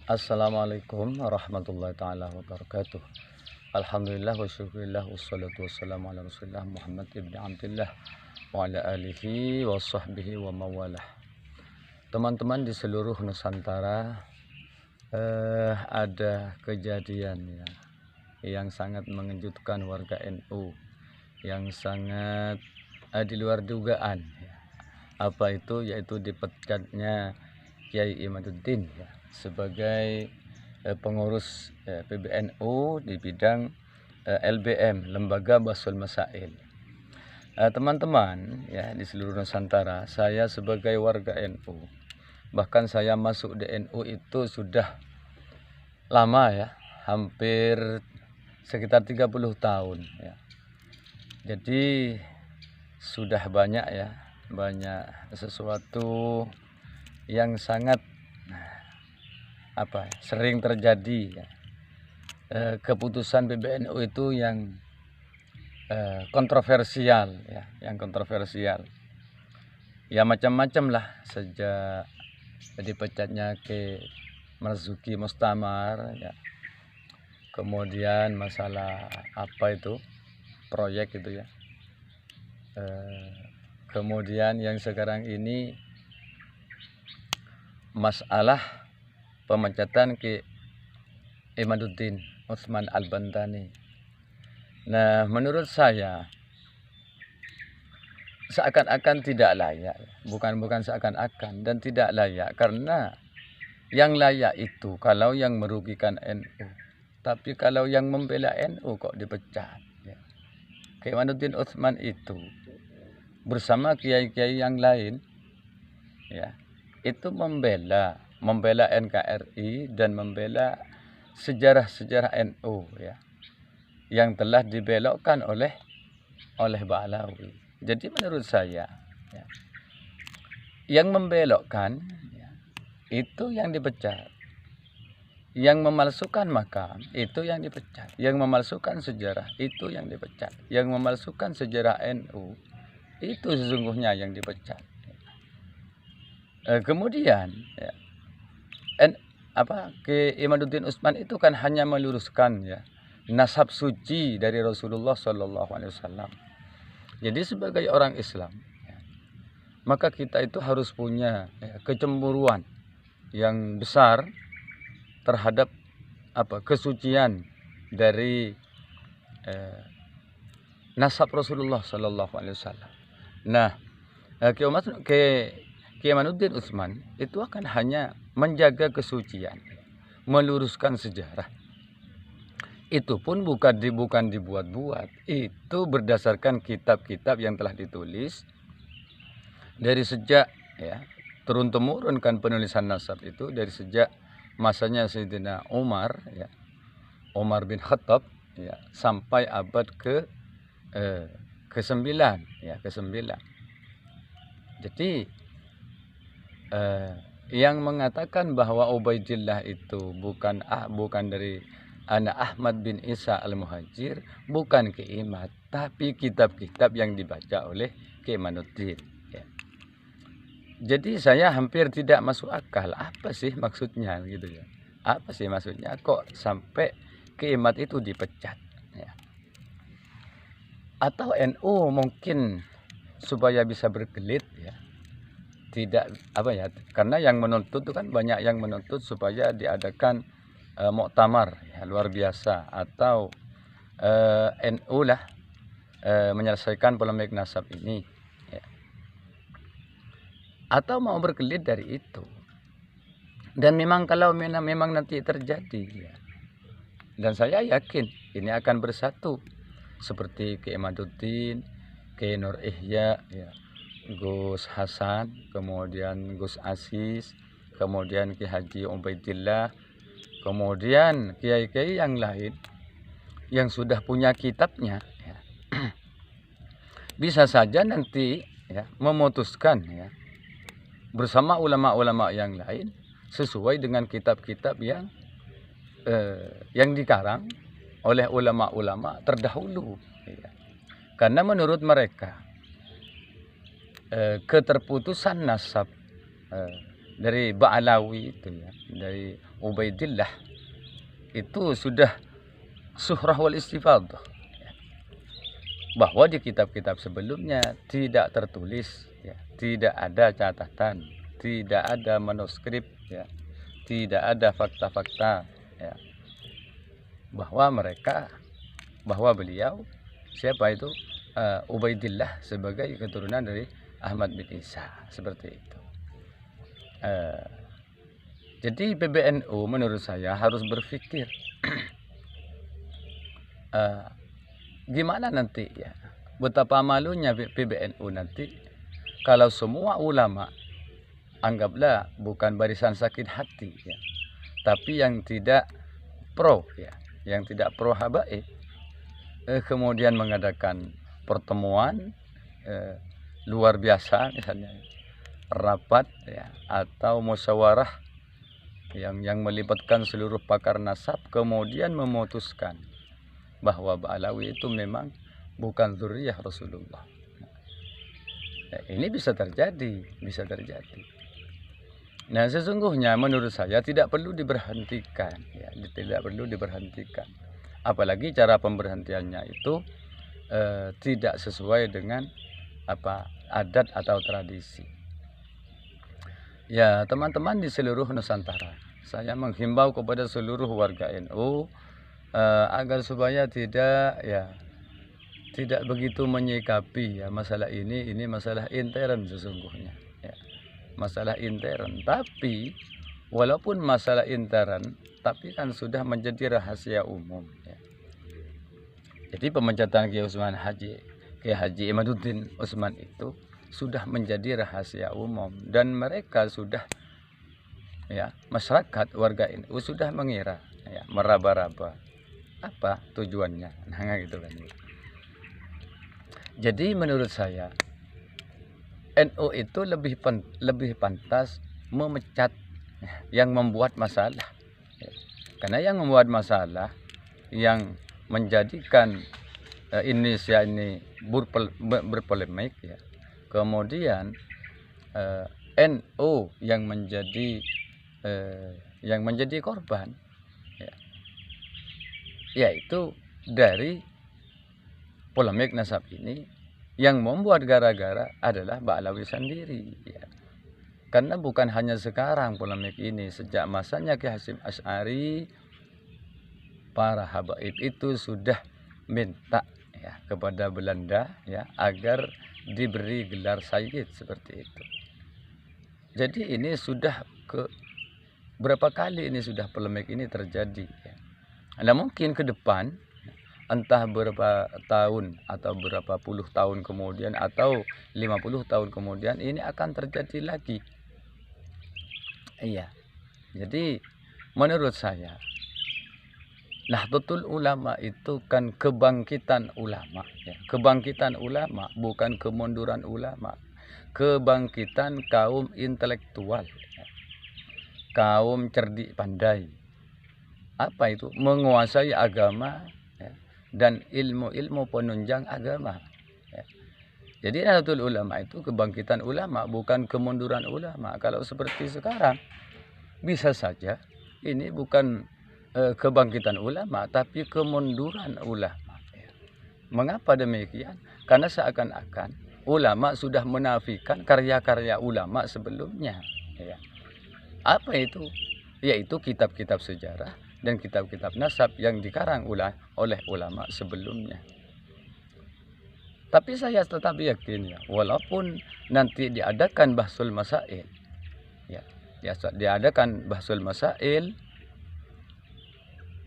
Assalamualaikum warahmatullahi taala wabarakatuh. Alhamdulillah wa syukurillah wassalatu wassalamu ala rasulillah Muhammad ibn Abdillah wa ala alihi wa sahbihi wa mawalah. Teman-teman di seluruh Nusantara, ada kejadian ya, yang sangat mengejutkan warga NU, yang sangat di luar dugaan ya. Apa itu? Yaitu dipecatnya Kiai Imaduddin ya, sebagai pengurus PBNU di bidang LBM, Lembaga Bahsul Masail. Teman-teman ya, di seluruh Nusantara, saya sebagai warga NU, bahkan saya masuk di NU itu sudah lama ya, hampir sekitar 30 tahun ya. Jadi sudah banyak ya, banyak sesuatu yang sangat sering terjadi ya. Keputusan PBNU itu yang kontroversial ya, ya macam-macam lah, sejak dipecatnya ke Marzuki Mustamar ya, kemudian masalah proyek itu ya, kemudian yang sekarang ini masalah pemecatan Ki Imaduddin Utsman Al-Bantani. Nah, menurut saya seakan-akan tidak layak, bukan seakan-akan, dan tidak layak, karena yang layak itu kalau yang merugikan NU. Tapi kalau yang membela NU kok dipecat ya. Ki Imaduddin Utsman itu bersama kiai-kiai yang lain ya, itu membela NKRI dan membela sejarah NU ya, yang telah dibelokkan oleh Ba'alawi. Jadi menurut saya ya, yang membelokkan ya, itu yang dipecat, yang memalsukan makam itu yang dipecat, yang memalsukan sejarah itu yang dipecat, yang memalsukan sejarah NU itu sesungguhnya yang dipecat. Kemudian ya, Ki Imaduddin Utsman itu kan hanya meluruskan ya nasab suci dari Rasulullah Shallallahu Alaihi Wasallam. Jadi sebagai orang Islam ya, maka kita itu harus punya ya, kecemburuan yang besar terhadap kesucian dari nasab Rasulullah Shallallahu Alaihi Wasallam. Nah, Ki Imaduddin Utsman itu akan hanya menjaga kesucian, meluruskan sejarah. Itu pun bukan dibuat-buat, itu berdasarkan kitab-kitab yang telah ditulis dari sejak ya, turun-temurun kan penulisan nasab itu dari sejak masanya Sayyidina Umar ya, Umar bin Khattab ya, sampai abad ke-9 ya, ke-9. Jadi yang mengatakan bahwa Ubaidillah itu bukan dari anak Ahmad bin Isa Al-Muhajir, bukan Ki Imad, tapi kitab-kitab yang dibaca oleh Ki Imaduddin ya. Jadi saya hampir tidak masuk akal, apa sih maksudnya gitu ya, apa sih maksudnya kok sampai Ki Imad itu dipecat ya. Atau NU mungkin supaya bisa berkelit ya, tidak karena yang menuntut itu kan banyak yang menuntut supaya diadakan muktamar ya, luar biasa, atau NU lah menyelesaikan polemik nasab ini ya. Atau mau berkelit dari itu, dan memang kalau memang nanti terjadi ya, dan saya yakin ini akan bersatu seperti Ki Imaduddin, Ki Nur Ihya ya, Gus Hasan, kemudian Gus Asis, kemudian Ki Haji Ubaidillah, kemudian kiai-kiai yang lain yang sudah punya kitabnya ya. Bisa saja nanti ya memutuskan ya bersama ulama-ulama yang lain sesuai dengan kitab-kitab yang dikarang oleh ulama-ulama terdahulu ya. Karena menurut mereka keterputusan nasab dari Ba'alawi itu ya, dari Ubaidillah itu sudah surah wal istifadah ya. Bahwa di kitab-kitab sebelumnya tidak tertulis ya, tidak ada catatan, tidak ada manuskrip ya, tidak ada fakta-fakta ya, bahwa beliau siapa itu Ubaidillah sebagai keturunan dari Ahmad bin Isa seperti itu. Jadi PBNU menurut saya harus berpikir gimana nanti ya, betapa malunya PBNU nanti kalau semua ulama, anggaplah bukan barisan sakit hati ya, tapi yang tidak pro ya, yang tidak pro habaib, kemudian mengadakan pertemuan luar biasa misalnya rapat ya, atau musyawarah yang melibatkan seluruh pakar nasab, kemudian memutuskan bahwa Ba'alawi itu memang bukan zuriyah Rasulullah. Nah, ini bisa terjadi. Nah, sesungguhnya menurut saya tidak perlu diberhentikan ya, tidak perlu diberhentikan. Apalagi cara pemberhentiannya itu tidak sesuai dengan adat atau tradisi. Ya, teman-teman di seluruh Nusantara, saya menghimbau kepada seluruh warga NU agar supaya tidak begitu menyikapi ya masalah ini masalah intern sesungguhnya ya, masalah intern. Tapi walaupun masalah intern, tapi kan sudah menjadi rahasia umum ya. Jadi pemecatan Kiai Haji Imaduddin Utsman itu sudah menjadi rahasia umum, dan mereka sudah ya, masyarakat warga NU sudah mengira ya, meraba-raba apa tujuannya, nah gitu kan. Jadi menurut saya NU itu lebih pantas memecat yang membuat masalah ya. Karena yang membuat masalah, yang menjadikan Indonesia ini berpolemik ya, kemudian NU yang menjadi korban ya, yaitu dari polemik nasab ini, yang membuat gara-gara adalah Ba'alawi sendiri ya. Karena bukan hanya sekarang polemik ini, sejak masanya Ki Hasyim Asy'ari, para habaib itu sudah minta ya kepada Belanda ya agar diberi gelar Sayyid seperti itu. Jadi ini sudah berapa kali ini sudah polemik ini terjadi ya. Nah, mungkin ke depan entah berapa tahun atau berapa puluh tahun kemudian atau 50 tahun kemudian ini akan terjadi lagi. Iya. Jadi menurut saya Nahdlatul Ulama itu kan kebangkitan ulama ya. Kebangkitan ulama, bukan kemunduran ulama. Kebangkitan kaum intelektual ya. Kaum cerdik pandai. Apa itu? Menguasai agama ya, dan ilmu-ilmu penunjang agama ya. Jadi Nahdlatul Ulama itu kebangkitan ulama, bukan kemunduran ulama. Kalau seperti sekarang bisa saja ini bukan kebangkitan ulama, tapi kemunduran ulama ya. Mengapa demikian? Karena seakan-akan ulama sudah menafikan karya-karya ulama sebelumnya ya. Apa itu? Yaitu kitab-kitab sejarah dan kitab-kitab nasab yang dikarang oleh ulama sebelumnya. Tapi saya tetap yakin ya, walaupun nanti diadakan bahsul masail ya, diadakan bahsul masail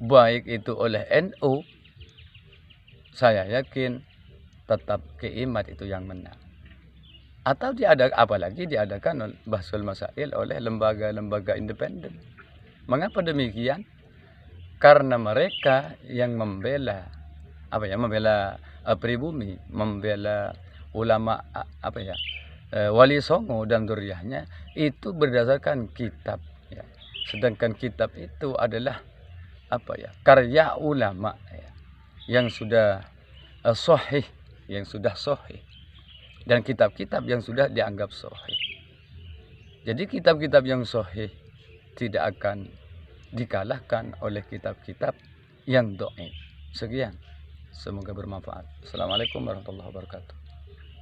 baik itu oleh NU, saya yakin tetap Kiimat itu yang menang. Atau apalagi diadakan bahsul masail oleh lembaga-lembaga independen. Mengapa demikian? Karena mereka yang membela pribumi, membela ulama Wali Songo dan duriahnya itu berdasarkan kitab ya. Sedangkan kitab itu adalah karya ulama ya, yang sudah sahih, dan kitab-kitab yang sudah dianggap sahih. Jadi kitab-kitab yang sahih tidak akan dikalahkan oleh kitab-kitab yang dhaif. Sekian, semoga bermanfaat. Assalamualaikum warahmatullahi wabarakatuh.